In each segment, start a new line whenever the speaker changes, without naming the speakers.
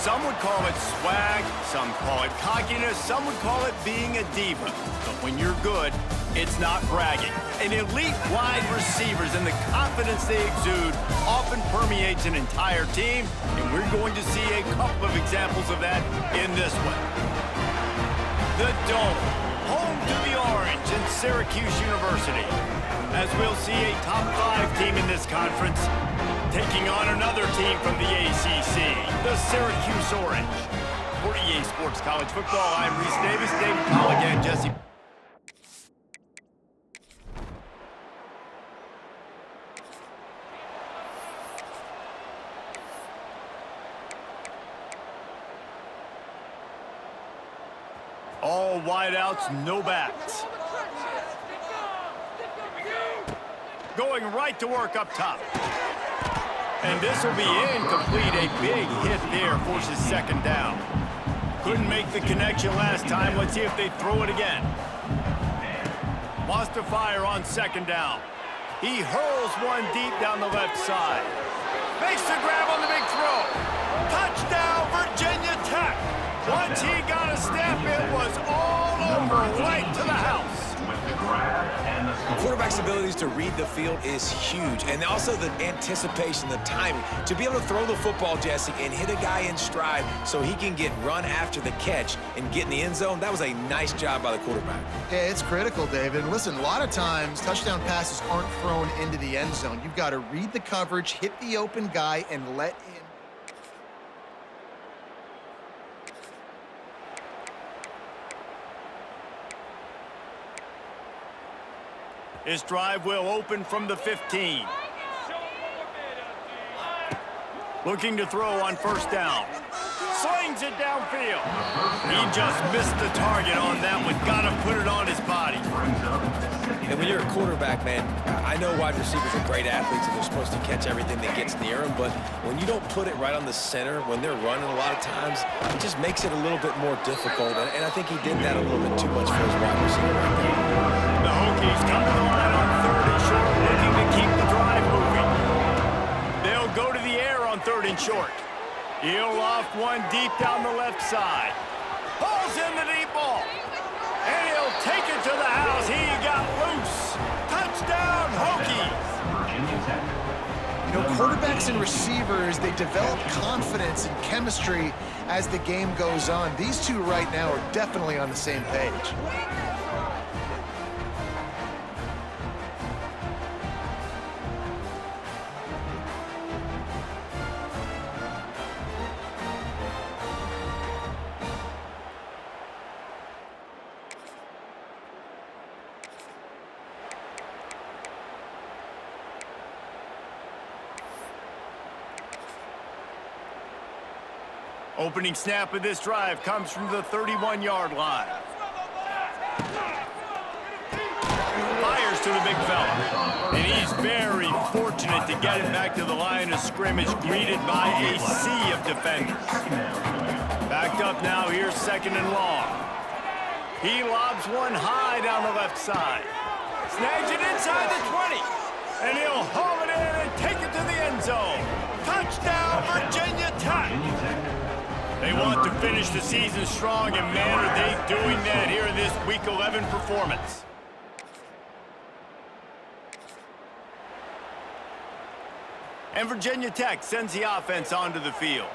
Some would call it swag, some call it cockiness, some would call it being a diva. But when you're good, it's not bragging. And elite wide receivers and the confidence they exude often permeates an entire team, and we're going to see a couple of examples of that in this one. The Dome, home to the Orange and Syracuse University. As we'll see a top 5 team in this conference taking on another team from the ACC, the Syracuse Orange. For EA Sports College Football, I'm Reese Davis, David Pollack, and Jesse. All wideouts, no backs. Going right to work up top. And this will be incomplete. A big hit there forces second down. Couldn't make the connection last time. Let's see if they throw it again. Wants to fire on second down. He hurls one deep down the left side. Makes the grab on the big throw. Touchdown, Virginia Tech. Once he got a step, it was all over, right to the house.
The quarterback's abilities to read the field is huge, and also the anticipation, the timing. To be able to throw the football, Jesse, and hit a guy in stride so he can get run after the catch and get in the end zone, that was a nice job by the quarterback.
Yeah, it's critical, David. Listen, a lot of times, touchdown passes aren't thrown into the end zone. You've got to read the coverage, hit the open guy, and let him.
His drive will open from the 15. Looking to throw on first down. Slings it downfield. He just missed the target on that one. Got to put it on his body.
And when you're a quarterback, man, I know wide receivers are great athletes and they're supposed to catch everything that gets near them, but when you don't put it right on the center, when they're running a lot of times, it just makes it a little bit more difficult. And I think he did that a little bit too much for his wide receiver right there.
The Hokies come to the line on 3rd and short, looking to keep the drive moving. They'll go to the air on 3rd and short. He'll loft one deep down the left side. Pulls in the deep ball. And he'll take it to the house. He got loose. Touchdown, Hokies.
You know, quarterbacks and receivers, they develop confidence and chemistry as the game goes on. These two right now are definitely on the same page.
Opening snap of this drive comes from the 31-yard line. Fires to the big fella. And he's very fortunate to get it back to the line of scrimmage, greeted by a sea of defenders. Backed up now, here's 2nd and long. He lobs one high down the left side. Snags it inside the 20. And he'll haul it in and take it to the end zone. Touchdown, Virginia Tech. They want to finish the season strong, and man, are they doing that here in this Week 11 performance. And Virginia Tech sends the offense onto the field.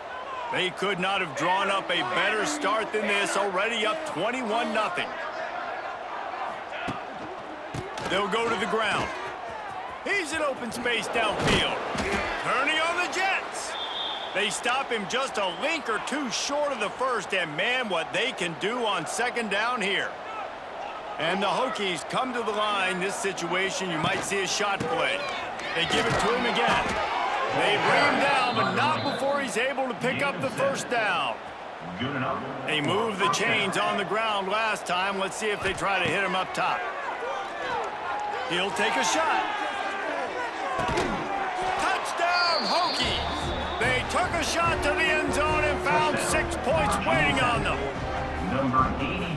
They could not have drawn up a better start than this, already up 21-0. They'll go to the ground. He's in open space downfield. Turning on the Jets. They stop him just a link or two short of the first, and man, what they can do on 2nd down here. And the Hokies come to the line. This situation, you might see a shot play. They give it to him again. They bring him down, but not before he's able to pick up the first down. They moved the chains on the ground last time. Let's see if they try to hit him up top. He'll take a shot. Touchdown, Hokies! They took a shot to the end zone and found 6 points waiting on them.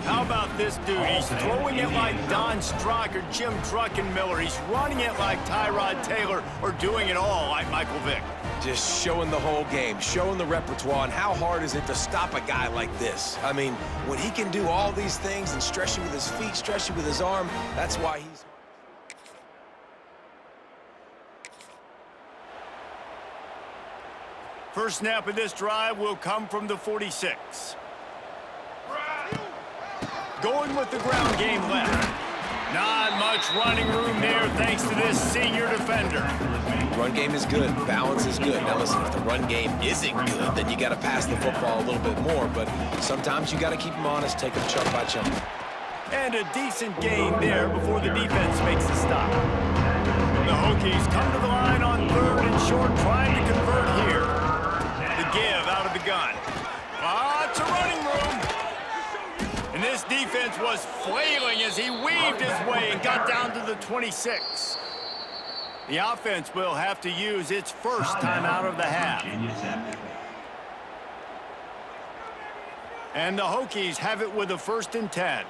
How about this dude? He's throwing it like Don Strock or Jim Druckenmiller. He's running it like Tyrod Taylor, or doing it all like Michael Vick.
Just showing the whole game, showing the repertoire, and how hard is it to stop a guy like this? I mean, when he can do all these things and stretch you with his feet, stretch you with his arm, that's why he's...
First snap of this drive will come from the 46. Going with the ground game left. Not much running room there thanks to this senior defender.
Run game is good. Balance is good. Now listen, if the run game isn't good, then you got to pass the football a little bit more. But sometimes you got to keep them honest, take them chunk by chunk.
And a decent gain there before the defense makes the stop. The Hokies come to the line on 3rd and short, trying to convert here. The give out of the gun. Lots of running room. And this defense was flailing as he weaved his way and got down to the 26. The offense will have to use its first time out of the half. And the Hokies have it with a 1st and 10.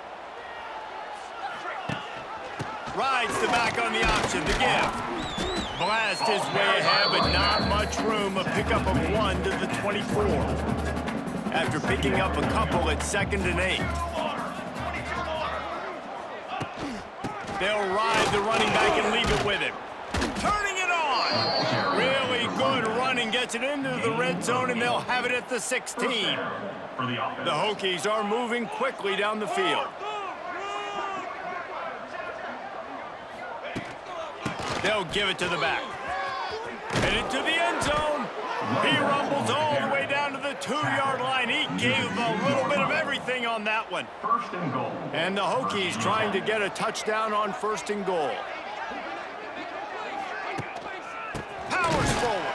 Rides the back on the option to give. Blast his way ahead, but not much room. A pickup of 1 to the 24. After picking up a couple at 2nd and 8. They'll ride the running back and leave it with him. Turning it on. Really good running. Gets it into the red zone, and they'll have it at the 16. The Hokies are moving quickly down the field. They'll give it to the back. And into the end zone. He rumbles all the way down to the 2-yard line. He gave a little bit of everything on that one.
1st and goal.
And the Hokies trying to get a touchdown on 1st and goal. Powers forward.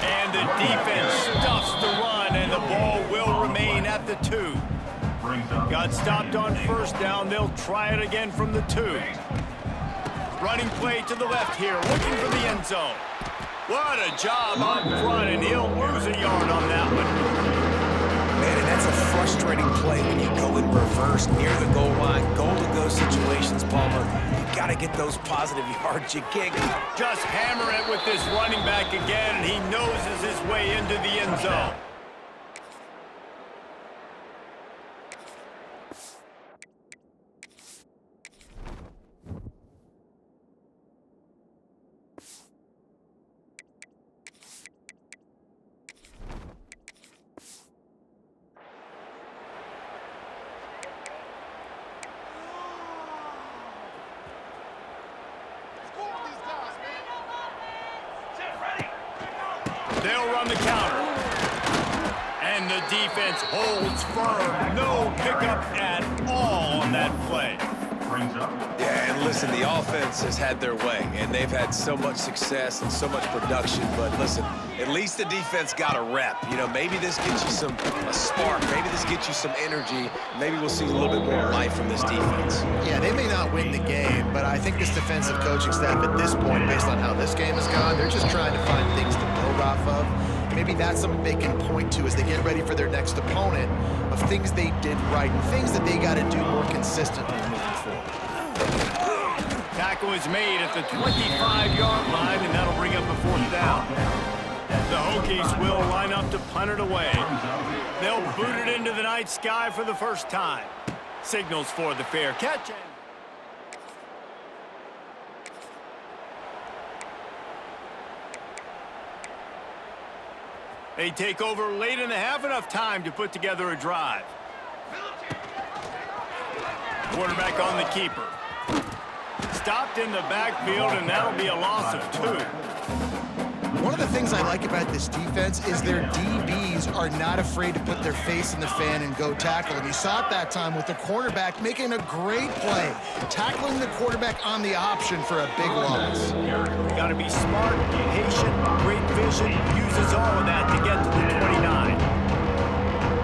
And the defense stuffs the run, and the ball will remain at the 2. Got stopped on 1st down. They'll try it again from the 2. Running play to the left here, looking for the end zone. What a job up front, and he'll lose a yard on that one.
Man, and that's a frustrating play when you go in reverse near the goal line. Goal-to-go situations, Palmer. You got to get those positive yards. You can't
just hammer it with this running back again, and he noses his way into the end zone. They'll run the counter. And the defense holds firm. No pickup at all on that play.
Yeah, and listen, the offense has had their way, and they've had so much success and so much production. But listen, at least the defense got a rep. You know, maybe this gets you a spark. Maybe this gets you some energy. Maybe we'll see a little bit more life from this defense.
Yeah, they may not win the game, but I think this defensive coaching staff at this point, based on how this game has gone, they're just trying to find things to build off of. Maybe that's something they can point to as they get ready for their next opponent, of things they did right and things that they got to do more consistently moving forward.
Tackle is made at the 25-yard line, and that'll bring up a 4th down. The Hokies will line up to punt it away. They'll boot it into the night sky for the first time. Signals for the fair catch. They take over late in the half, enough time to put together a drive. Quarterback on the keeper. Stopped in the backfield, and that'll be a loss of 2.
One of the things I like about this defense is their DBs are not afraid to put their face in the fan and go tackle. And you saw it that time with the cornerback making a great play, tackling the quarterback on the option for a big loss.
Got to be smart, patient, great vision, uses all of that to get to the 29.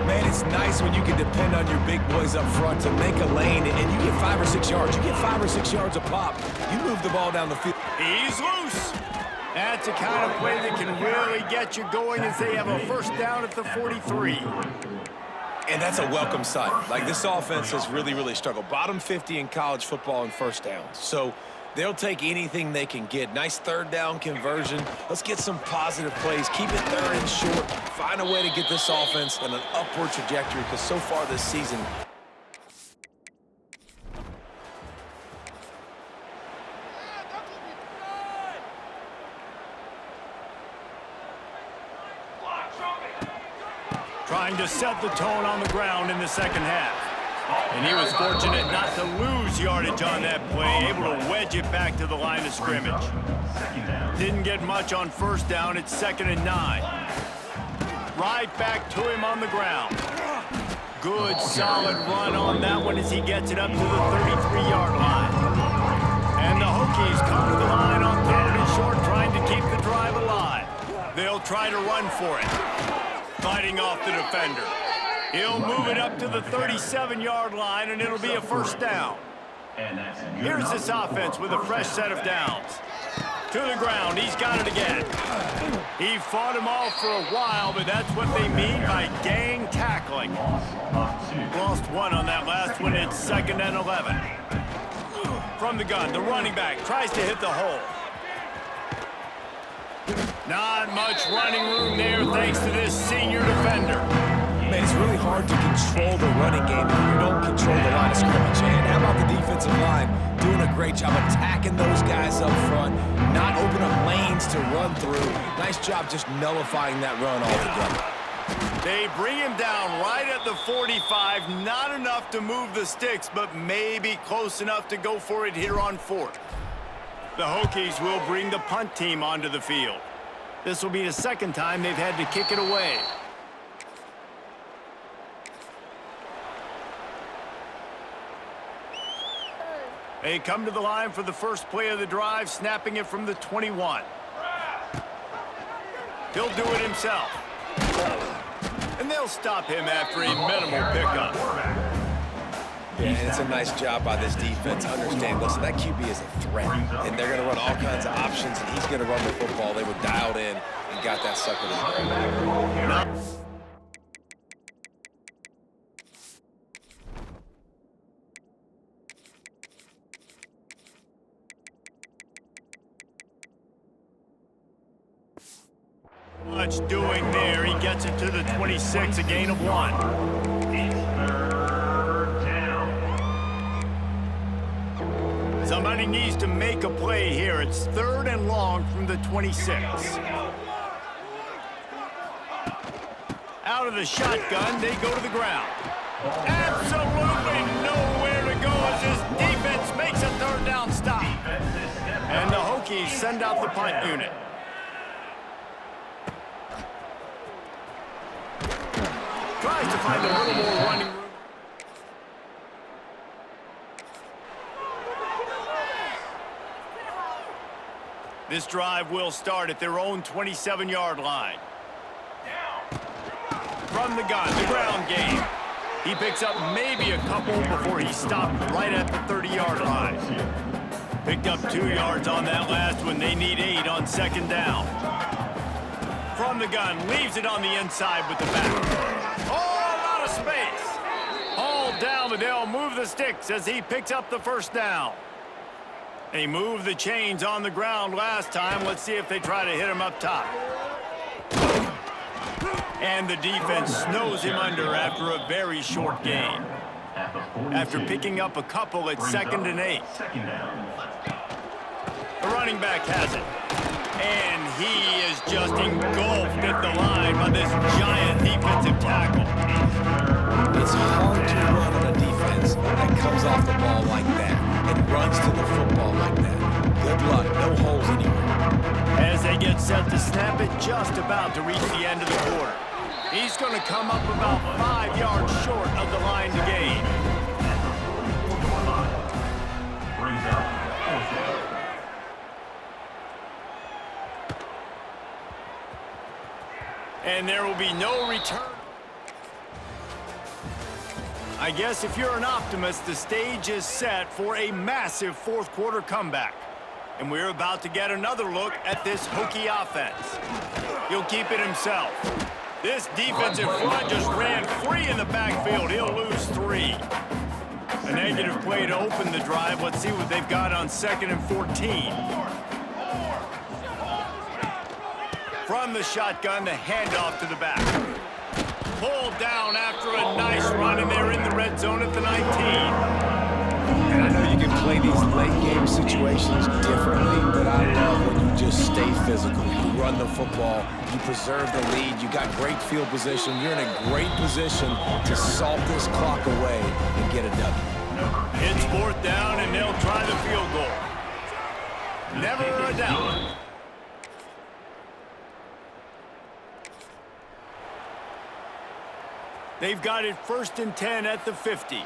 Man, it's nice when you can depend on your big boys up front to make a lane, and you get 5 or 6 yards. You get 5 or 6 yards a pop. You move the ball down the field.
He's loose. That's a kind of play that can really get you going as they have a 1st down at the 43.
And that's a welcome sight. Like, this offense has really, really struggled. Bottom 50 in college football and 1st downs. So They'll take anything they can get. Nice third down conversion. Let's get some positive plays. Keep it third and short. Find a way to get this offense on an upward trajectory because so far this season,
trying to set the tone on the ground in the second half. And he was fortunate not to lose yardage on that play, able to wedge it back to the line of scrimmage. Didn't get much on first down. It's 2nd and 9. Right back to him on the ground. Good, solid run on that one as he gets it up to the 33-yard line. And the Hokies come to the line on 3rd and short, trying to keep the drive alive. They'll try to run for it. Fighting off the defender. He'll move it up to the 37-yard line, and it'll be a first down. Here's this offense with a fresh set of downs. To the ground, he's got it again. He fought him off for a while, but that's what they mean by gang tackling. Lost one on that last one. It's 2nd and 11. From the gun, the running back tries to hit the hole. Not much running room there thanks to this senior defender.
man, it's really hard to control the running game if you don't control the line of scrimmage. And how about the defensive line doing a great job attacking those guys up front, not open up lanes to run through. Nice job just nullifying that run altogether.
They bring him down right at the 45. Not enough to move the sticks, but maybe close enough to go for it here on 4th. The Hokies will bring the punt team onto the field. This will be the second time they've had to kick it away. They come to the line for the first play of the drive, snapping it from the 21. He'll do it himself. And they'll stop him after a minimal pickup.
Yeah, and it's a nice job by this defense. Understand, listen, that QB is a threat. And they're going to run all kinds of options, and he's going to run the football. They were dialed in and got that sucker to the ground.
Much doing there. He gets it to the 26, a gain of 1. Somebody needs to make a play here. It's 3rd and long from the 26. Out of the shotgun, they go to the ground. Absolutely nowhere to go as his defense makes a 3rd down stop. And the Hokies send out the punt unit. Tries to find a little more running room. This drive will start at their own 27-yard line. From the gun, the ground game. He picks up maybe a couple before he stopped right at the 30-yard line. Picked up 2 yards on that last one. They need 8 on 2nd down. From the gun, leaves it on the inside with the back. Oh, a lot of space. Hauled down, but they'll move the sticks as he picks up the 1st down. They moved the chains on the ground last time. Let's see if they try to hit him up top. And the defense snows him under after a very short gain. After picking up a couple, it's 2nd and 8. The running back has it. And he is just engulfed at the line by this giant defensive tackle.
It's hard to run on a defense that comes off the ball like that and runs to the football like that. Good luck, no holes anywhere.
As they get set to snap it, just about to reach the end of the quarter. He's going to come up about 5 yards short of the line to gain. And there will be no return. I guess if you're an optimist, the stage is set for a massive 4th quarter comeback. And we're about to get another look at this Hokie offense. He'll keep it himself. This defensive front just ran free in the backfield. He'll lose 3. A negative play to open the drive. Let's see what they've got on 2nd and 14. From the shotgun, the handoff to the back. Pulled down after a nice run, and they're in the red zone at the 19.
And I know you can play these late-game situations differently, but I love when you just stay physical. You run the football, you preserve the lead, you got great field position. You're in a great position to salt this clock away and get a W.
It's 4th down, and they'll try the field goal. Never a doubt. They've got it 1st and 10 at the 50. They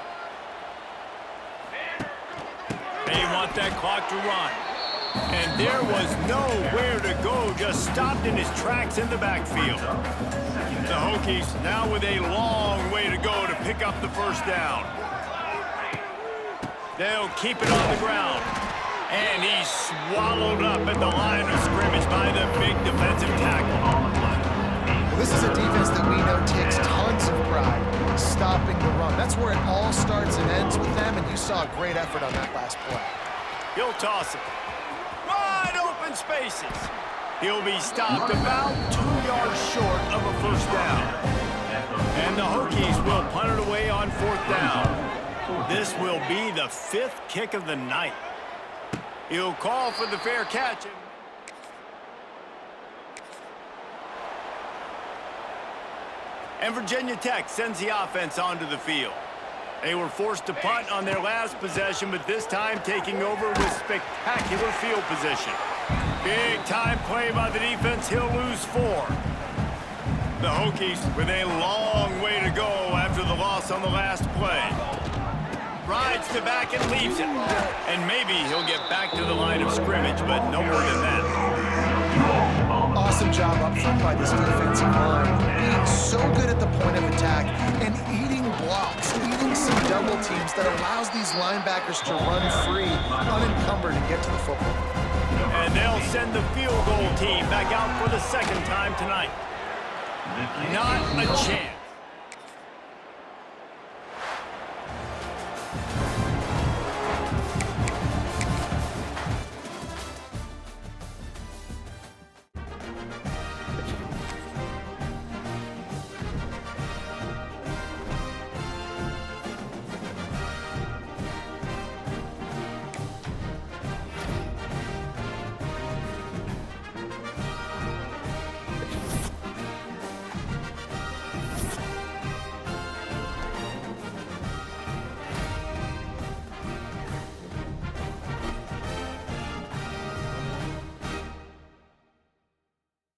want that clock to run. And there was nowhere to go, just stopped in his tracks in the backfield. The Hokies now with a long way to go to pick up the 1st down. They'll keep it on the ground. And he's swallowed up at the line of scrimmage by the big defensive tackle.
Well, this is a defense that we know takes tons of pride stopping the run. That's where it all starts and ends with them, and you saw a great effort on that last play.
He'll toss it. Wide open spaces. He'll be stopped about 2 yards short of a 1st down. And the Hokies will punt it away on 4th down. This will be the 5th kick of the night. He'll call for the fair catch. And Virginia Tech sends the offense onto the field. They were forced to punt on their last possession, but this time taking over with spectacular field position. Big-time play by the defense. He'll lose 4. The Hokies with a long way to go after the loss on the last play. Rides to back and leaves it. And maybe he'll get back to the line of scrimmage, but no more than that.
Awesome job up front by this defensive line. Being so good at the point of attack and eating blocks, eating some double teams that allows these linebackers to run free, unencumbered, and get to the football.
And they'll send the field goal team back out for the 2nd time tonight. Not a chance.